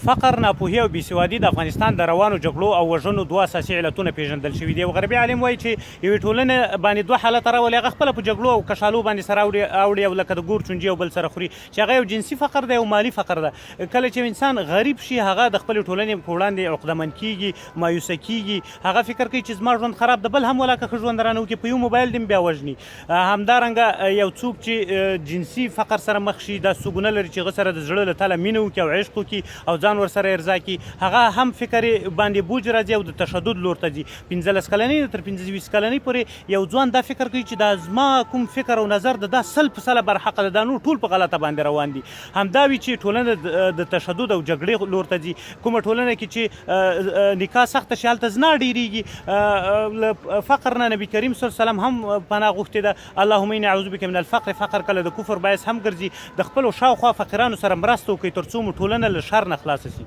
فقر، ناپوهي او بېسوادي د افغانستان د روانو جګړو او وژنو دوه اساسي علتونه پیژندل شوي دي. غربي عالم وایي چې یوې ټولنې باندې دوه حالته راولي، هغه خپله په جګړو او کشالو باندې سره اوړي او لکه د ګور چونجي او بل سره خوري، چې هغه یو جنسي فقر دی او مالي فقر ده. کله چې انسان غریب شي، هغه د خپلې ټولنې په وړاندې عقدمن کېږي، مایوسه کېږي، هغه فکر کوي چې زما ژوند خراب ده، بل هم ولا که ښه ژوند رانه وکړي، په یو موبایل دې بیا وژني. همدارنګه یو څوک چې جنسي فقر سره مخ شي، دا څوګونه لري چې هغه سره د زړه له تله مینه وکړي او عشق وکړي او ځان ورسره ارضا کړي، هغه هم فکر باندې بوج راځي او د تشدد لور ته ځي. 15 کلنۍ تر 25 کلنۍ پورې یو ځوان دا فکر کوي چې دا زما کوم فکر او نظر ده، دا 100% برحق ده، دا نور ټول په غلطه باندې روان دي. همدا وي چې ټولنه د تشدد او جګړې لور ته ځي. کومه ټولنه کې چې نکاح سخته شي، هلته زنا ډېرېږي. له فقر نه نبي کریم صلی الله علیه وسلم هم پناه غوښتې ده، اللهم انی اعوذ بک من الفقر. فقر کله د کفر باعث هم ګرځي. د خپلو شاوخوا فقیرانو سره مرسته وکړئ تر څو مو ټولنه له شر نه خلاصه شي.